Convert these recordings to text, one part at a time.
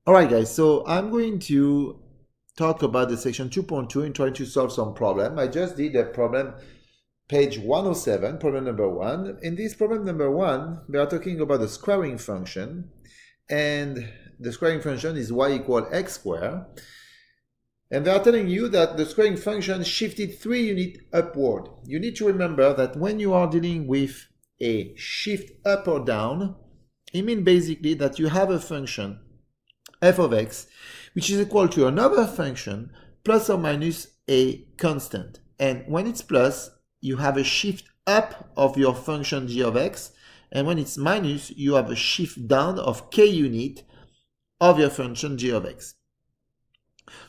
Alright guys, so I'm going to talk about the section 2.2 and trying to solve some problem. I just did a problem, page 107, problem number 1. In this problem number 1, we are talking about the squaring function, and the squaring function is y equal x squared. And they are telling you that the squaring function shifted 3 units upward. You need to remember that when you are dealing with a shift up or down, it means basically that you have a function f of x, which is equal to another function plus or minus a constant. And when it's plus, you have a shift up of your function g of x, and when it's minus, you have a shift down of k unit of your function g of x.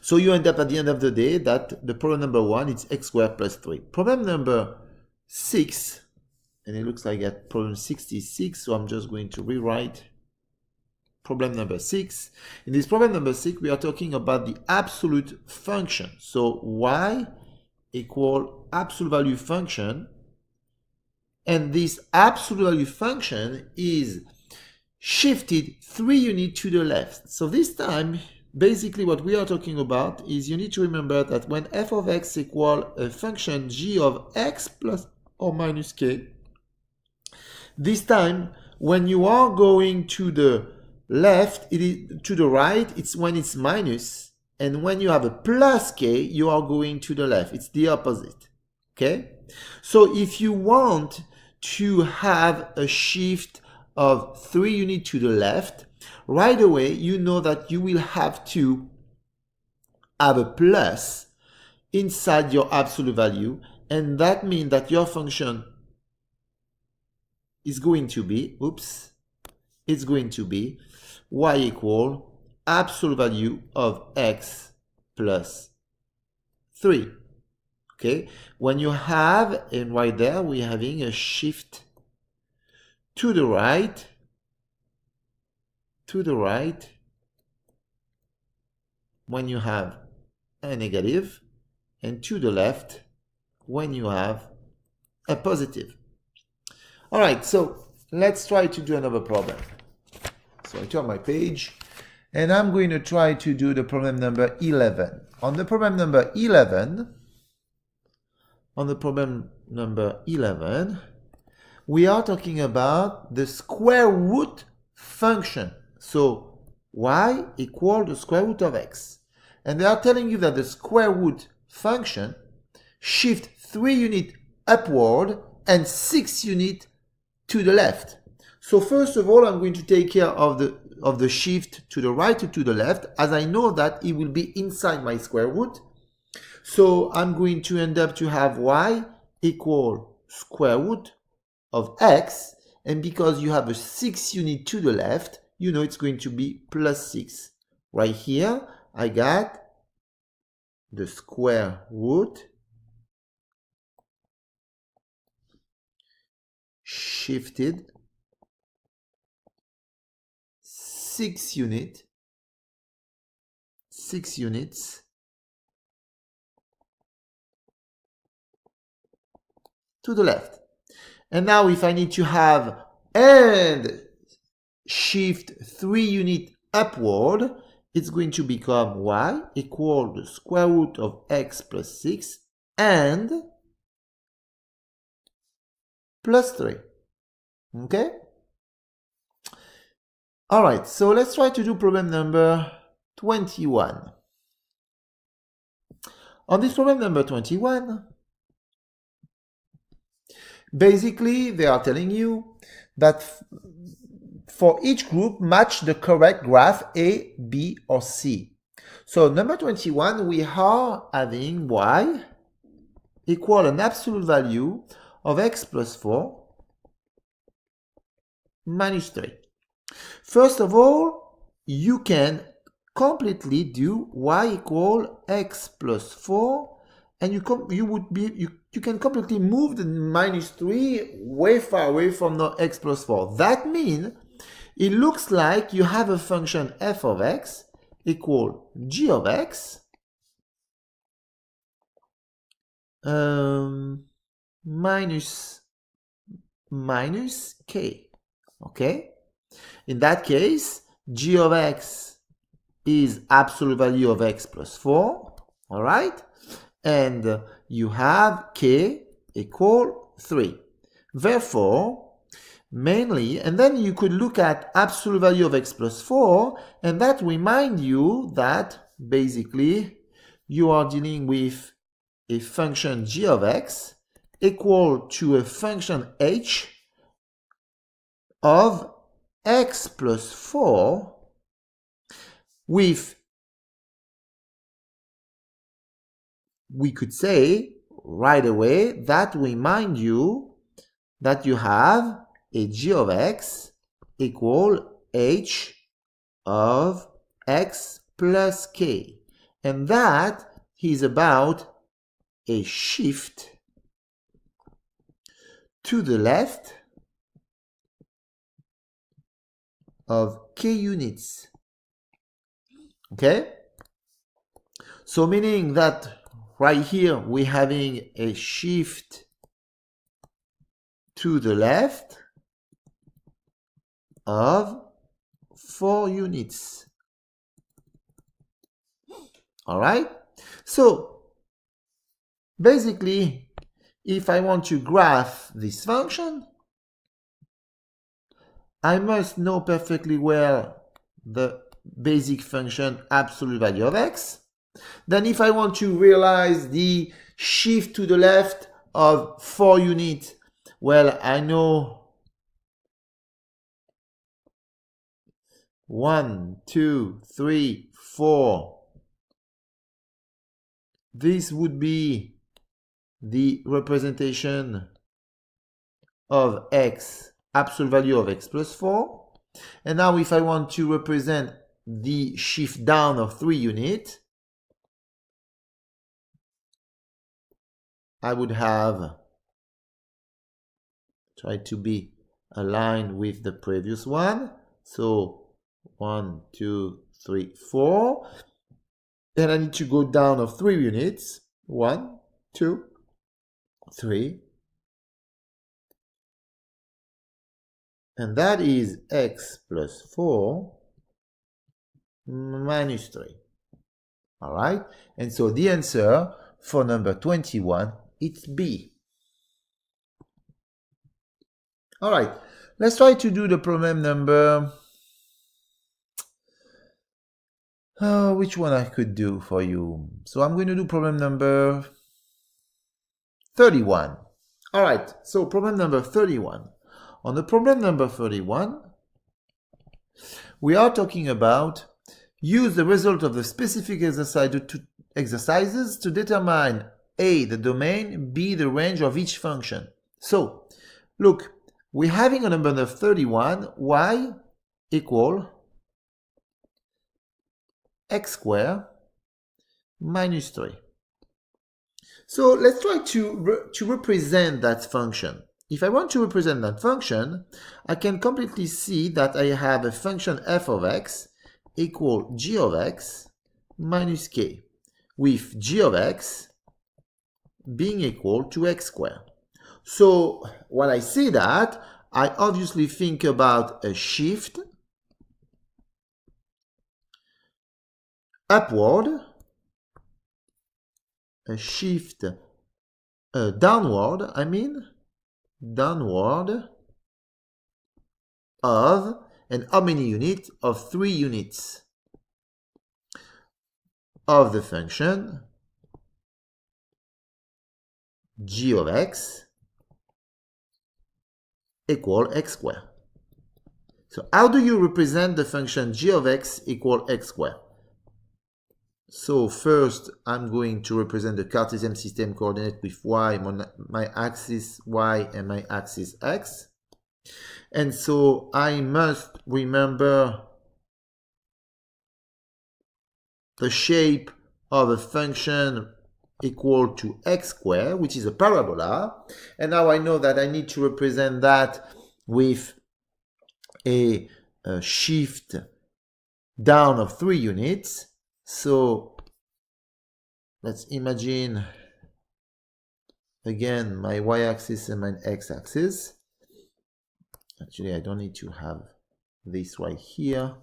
So you end up at the end of the day that the problem number 1 is x squared plus 3. Problem number 6, and it looks like at problem 66, so I'm just going to rewrite problem number 6. In this problem number 6, we are talking about the absolute function. So y equal absolute value function, and this absolute value function is shifted 3 units to the left. So this time, basically what we are talking about is you need to remember that when f of x equal a function g of x plus or minus k, this time when you are going to the left, it is to the right, it's when it's minus, and when you have a plus k, you are going to the left. It's the opposite. Okay? So if you want to have a shift of 3 units to the left, right away you know that you will have to have a plus inside your absolute value, and that means that your function is going to be, it's going to be y equal absolute value of x plus 3. Okay, when you have, and right there we're having a shift to the right, when you have a negative, and to the left when you have a positive. All right, so let's try to do another problem. So I turn my page, and I'm going to try to do the problem number 11. On the problem number 11, we are talking about the square root function. So y equal the square root of x. And they are telling you that the square root function shift 3 units upward and 6 units to the left. So first of all, I'm going to take care of the shift to the right or to the left, as I know that it will be inside my square root. So I'm going to end up to have y equal square root of x, and because you have a 6 unit to the left, you know it's going to be plus 6. Right here, I got the square root shifted 6 units to the left. And now if I need to have and shift 3 units upward, it's going to become y equal the square root of x plus 6 and plus 3. Okay? All right, so let's try to do problem number 21. On this problem number 21, basically they are telling you that for each group, match the correct graph A, B, or C. So number 21, we are having y equal an absolute value of x plus 4 minus 3. First of all, you can completely do y equal x plus 4, and you can completely move the minus 3 way far away from the x plus 4. That means it looks like you have a function f of x equal g of x minus k. Okay? In that case, g of x is absolute value of x plus 4, all right? And you have k equal 3. Therefore, mainly, and then you could look at absolute value of x plus 4, and that remind you that basically you are dealing with a function g of x equal to a function h of x plus 4 with, we could say right away, that remind you that you have a g of x equal h of x plus k. And that is about a shift to the left of k units. Okay? So meaning that right here we're having a shift to the left of 4 units. All right? So basically, if I want to graph this function, I must know perfectly well the basic function absolute value of x. Then if I want to realize the shift to the left of 4 units, well, I know 1, 2, 3, 4. This would be the representation of x, absolute value of x plus 4. And now if I want to represent the shift down of 3 units, I would have tried to be aligned with the previous one. So 1, 2, 3, 4. Then I need to go down of 3 units. 1, 2, 3. And that is x plus 4 minus 3. All right? And so the answer for number 21, it's B. All right. Let's try to do the problem number... which one I could do for you? So I'm going to do problem number 31. All right. So problem number 31. On the problem number 31, we are talking about use the result of the specific exercises to determine A, the domain, B, the range of each function. So, look, we're having a number of 31, y equal x squared minus 3. So let's try to represent that function. If I want to represent that function, I can completely see that I have a function f of x equal g of x minus k, with g of x being equal to x squared. So when I say that, I obviously think about a shift upward, a shift downward of, and how many units? Of 3 units of the function g of x equal x squared. So how do you represent the function g of x equal x squared? So first, I'm going to represent the Cartesian system coordinate with y, my axis y and my axis x. And so I must remember the shape of a function equal to x squared, which is a parabola. And now I know that I need to represent that with a shift down of 3 units. So let's imagine again my y-axis and my x-axis. Actually, I don't need to have this right here.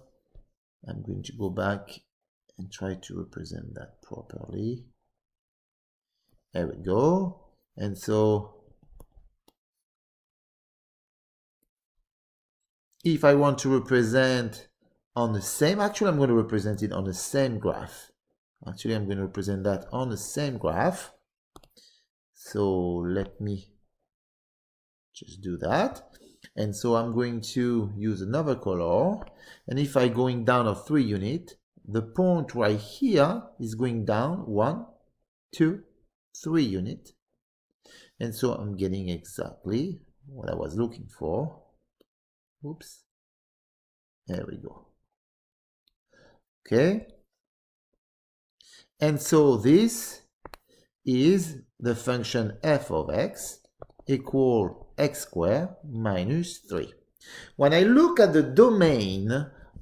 I'm going to go back and try to represent that properly. There we go. And so if I want to represent on the same, actually I'm going to represent it on the same graph. Actually, I'm going to represent that on the same graph. So let me just do that. And so I'm going to use another color. And if I'm going down of 3 units, the point right here is going down 1, 2, 3 units. And so I'm getting exactly what I was looking for. Oops. There we go. Okay. And so this is the function f of x equal x squared minus 3. When I look at the domain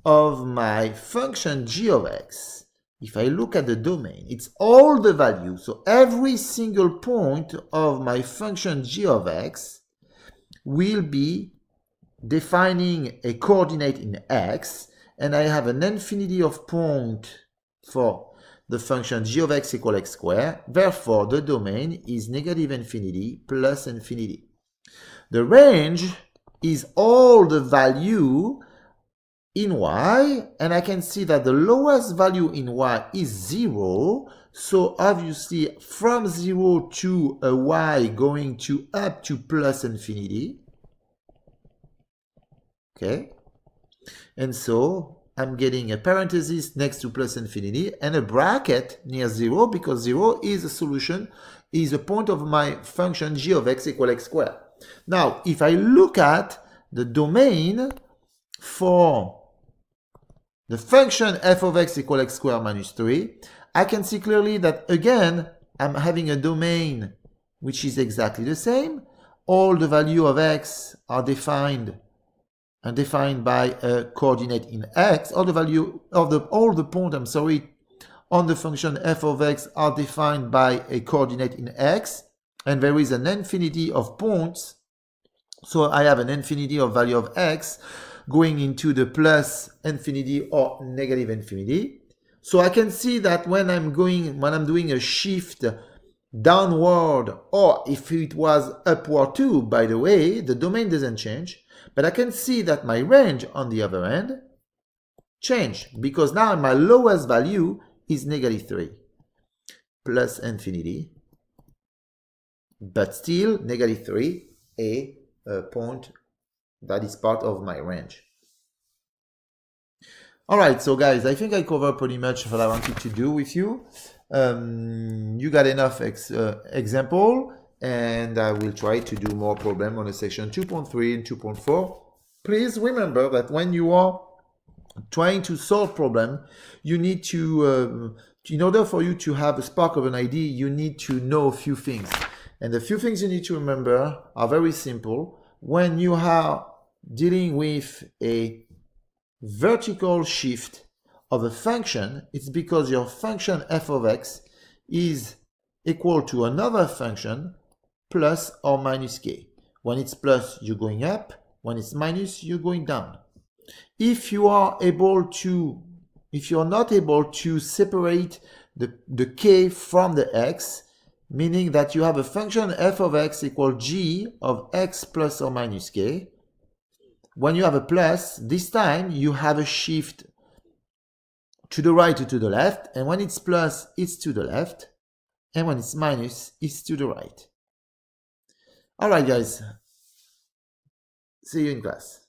of my function g of x, if I look at the domain, it's all the values. So every single point of my function g of x will be defining a coordinate in x, and I have an infinity of points for the function g of x equal x squared. Therefore, the domain is negative infinity plus infinity. The range is all the value in y, and I can see that the lowest value in y is 0. So obviously, from 0 to a y going to up to plus infinity. Okay, and so I'm getting a parenthesis next to plus infinity and a bracket near 0 because 0 is a solution, is a point of my function g of x equal x squared. Now, if I look at the domain for the function f of x equal x squared minus 3, I can see clearly that again, I'm having a domain which is exactly the same. All the value of x are defined by a coordinate in x. All the value of all the points, on the function f of x are defined by a coordinate in x, and there is an infinity of points. So I have an infinity of value of x going into the plus infinity or negative infinity. So I can see that when I'm doing a shift downward, or if it was upward too, by the way, the domain doesn't change. But I can see that my range on the other end changed because now my lowest value is negative 3 plus infinity, but still negative 3, a point that is part of my range. All right, so guys, I think I covered pretty much what I wanted to do with you. You got enough example, and I will try to do more problem on the section 2.3 and 2.4. Please remember that when you are trying to solve problem, you need to, in order for you to have a spark of an idea, you need to know a few things. And the few things you need to remember are very simple. When you are dealing with a vertical shift of a function, it's because your function f of x is equal to another function plus or minus k. When it's plus, you're going up. When it's minus, you're going down. If you are not able to separate the k from the x, meaning that you have a function f of x equal g of x plus or minus k, when you have a plus, this time you have a shift to the right or to the left, and when it's plus, it's to the left, and when it's minus, it's to the right. All right, guys. See you in class.